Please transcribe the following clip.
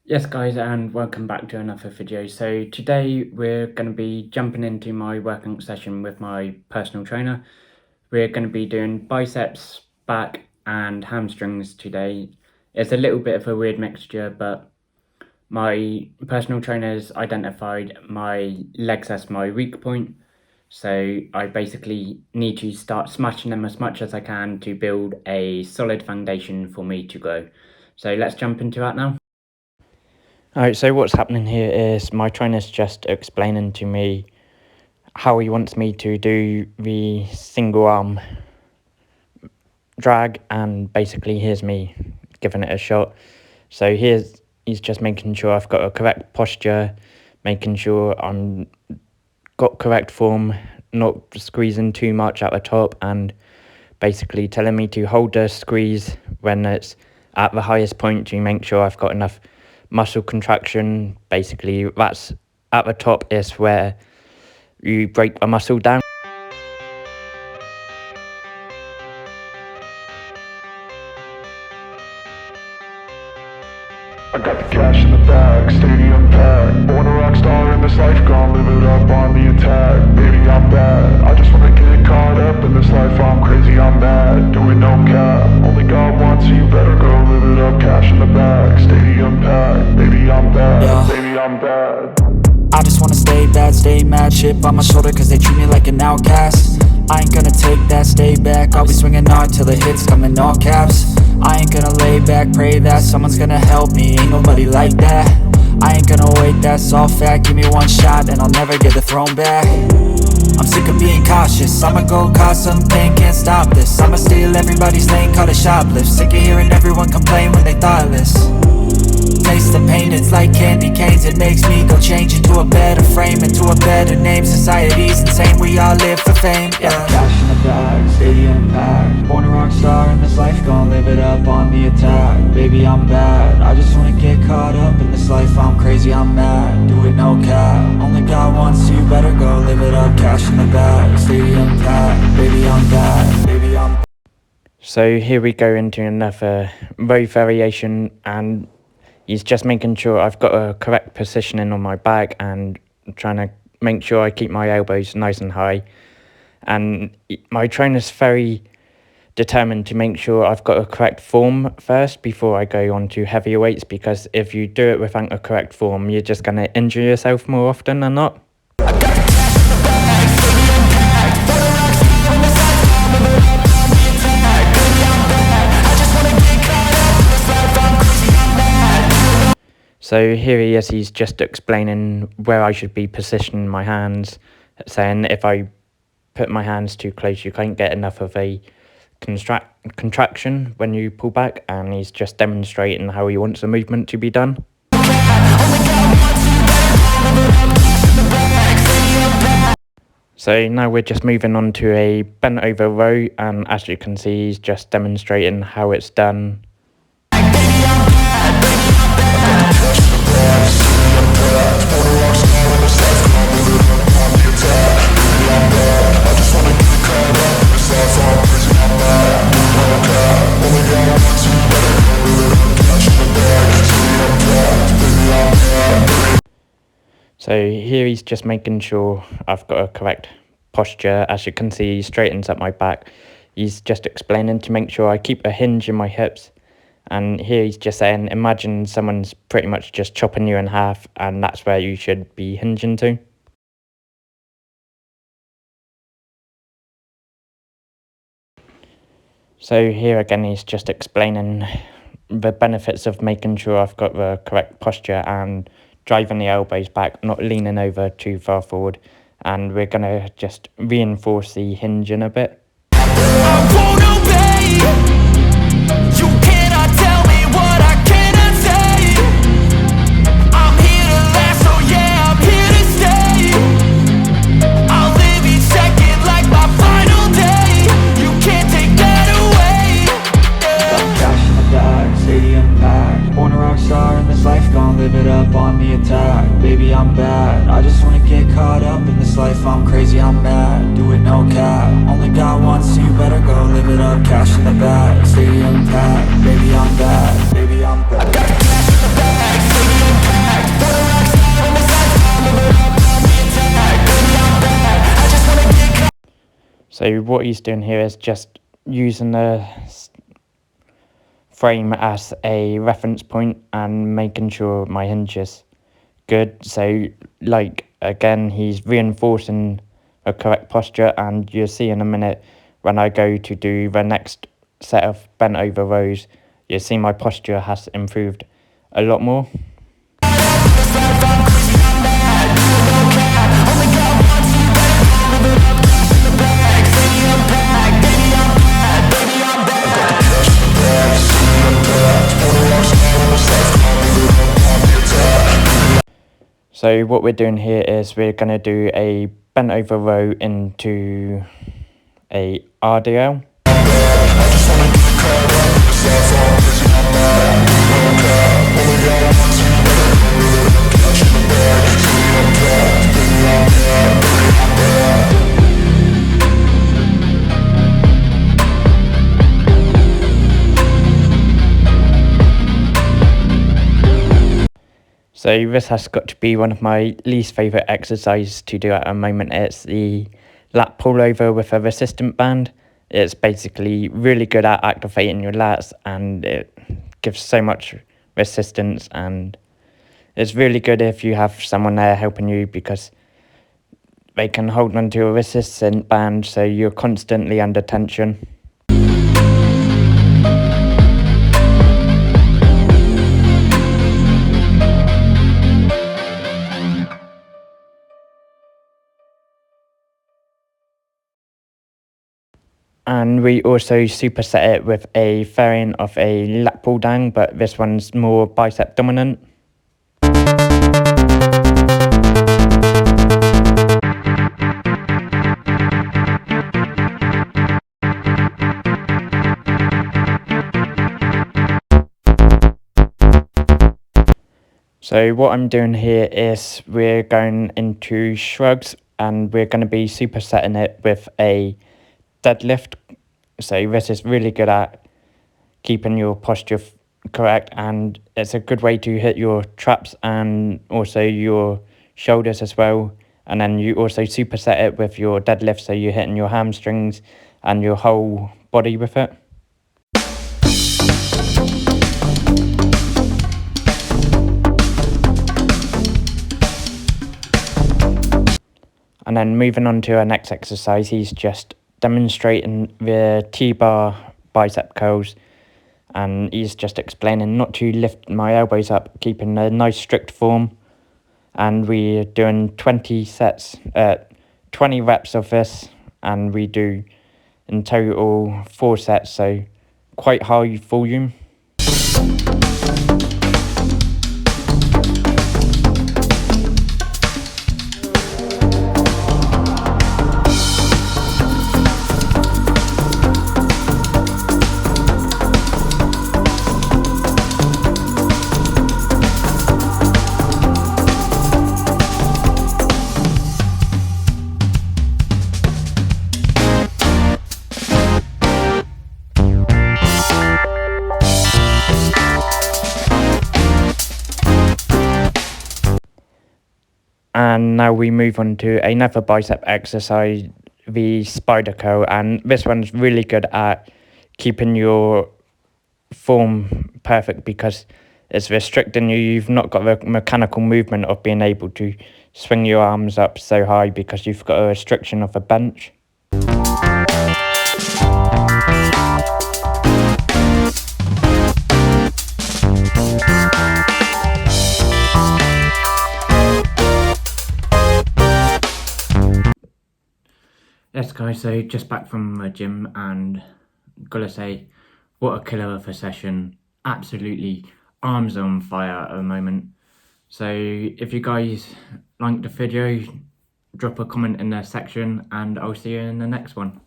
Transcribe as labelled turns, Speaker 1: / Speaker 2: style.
Speaker 1: Yes guys, and welcome back to another video. So today we're going to be jumping into my workout session with my personal trainer. We're going to be doing biceps, back and hamstrings today. It's a little bit of a weird mixture, but my personal trainer's identified my legs as my weak point. So I basically need to start smashing them as much as I can to build a solid foundation for me to grow. So let's jump into that now. Alright, so what's happening here is my trainer's just explaining to me how he wants me to do the single arm drag, and basically here's me giving it a shot. So he's just making sure I've got a correct posture, making sure I'm got correct form, not squeezing too much at the top, and basically telling me to hold the squeeze when it's at the highest point to make sure I've got enough muscle contraction. Basically that's at the top is where you break a muscle down.
Speaker 2: I got the cash in the bag, stadium packed. Born a rock star in this life, gon' live it up on the attack. Baby, I'm bad, I just wanna get caught up in this life. I'm crazy, I'm mad, doing no cap. Only God wants you, better go live it up. Cash in the bag, stadium packed. Baby, I'm bad, yeah. Baby, I'm bad.
Speaker 3: I just wanna stay bad, stay mad. Chip on my shoulder cause they treat me like an outcast. I ain't gonna take that, stay back. I'll be swinging hard till the hits come in all caps. I ain't gonna lay back, pray that someone's gonna help me. Ain't nobody like that. I ain't gonna wait, that's all fact. Give me one shot and I'll never get the throne back. I'm sick of being cautious. I'ma go cause something, can't stop this. I'ma steal everybody's lane, call it shoplift. Sick of hearing everyone complain when they thoughtless. Taste the pain, it's like candy canes. It makes me go change into a better frame, into a better name. Society's insane, we all live for fame, yeah. Cash in the bag, stadium packed. Born a rock star in this life, gon' live it up on the attack. Baby, I'm bad, I just wanna get caught up in this life. I'm crazy, I'm mad, do it no cap. Only God wants you, better go live it up. Cash in the bag, stadium packed. Baby, I'm bad, baby, I'm bad.
Speaker 1: So here we go into another row variation, and he's just making sure I've got a correct positioning on my back and trying to make sure I keep my elbows nice and high. And my trainer's very determined to make sure I've got a correct form first before I go on to heavier weights, because if you do it without a correct form, you're just going to injure yourself more often than not. So here he is, he's just explaining where I should be positioning my hands, saying if I put my hands too close, you can't get enough of a contraction when you pull back, and he's just demonstrating how he wants the movement to be done. So now we're just moving on to a bent over row, and as you can see, he's just demonstrating how it's done. So here he's just making sure I've got a correct posture. As you can see, he straightens up my back. He's just explaining to make sure I keep a hinge in my hips. And here he's just saying, imagine someone's pretty much just chopping you in half, and that's where you should be hinging to. So here again, he's just explaining the benefits of making sure I've got the correct posture and driving the elbows back, not leaning over too far forward. And we're going to just reinforce the hinging a bit.
Speaker 3: I won't obey. You cannot tell me what I cannot say. I'm here to last, so yeah, I'm here to stay. I'll live each second like my final day. You can't take that away, yeah. Cash in the bag, stadium packed. Born a rock star in this life, gon' live it up on the attack. Baby, I'm bad, I just wanna get caught up in this life. I'm crazy, I'm mad, do it no cap. Only God wants you, better go live it up. Cash in the bag, stadium packed. Baby, I'm bad, baby, I'm bad. I got the cash in the bag, stadium
Speaker 1: So what he's doing here is just using the frame as a reference point and making sure my hinge is good. So like again, he's reinforcing a correct posture, and you'll see in a minute when I go to do the next set of bent over rows, you'll see my posture has improved a lot more. So what we're doing here is we're going to do a bent over row into a RDL. So this has got to be one of my least favourite exercises to do at the moment. It's the lat pullover with a resistant band. It's basically really good at activating your lats, and it gives so much resistance, and it's really good if you have someone there helping you, because they can hold onto a resistant band so you're constantly under tension. And we also superset it with a variant of a lat pull down, but this one's more bicep dominant. So what I'm doing here is we're going into shrugs, and we're going to be supersetting it with a deadlift. So this is really good at keeping your posture correct, and it's a good way to hit your traps and also your shoulders as well. And then you also superset it with your deadlift, so you're hitting your hamstrings and your whole body with it. And then moving on to our next exercise, he's just demonstrating the Tbar bicep curls, and he's just explaining not to lift my elbows up, keeping a nice strict form. And we're doing 20 sets, 20 reps of this, and we do in total 4 sets, so quite high volume. And now we move on to another bicep exercise, the Spyderco, and this one's really good at keeping your form perfect because it's restricting you. You've not got the mechanical movement of being able to swing your arms up so high because you've got a restriction of a bench. Yes guys, so just back from the gym, and gotta say, what a killer of a session. Absolutely arms on fire at the moment. So if you guys liked the video, drop a comment in the section, and I'll see you in the next one.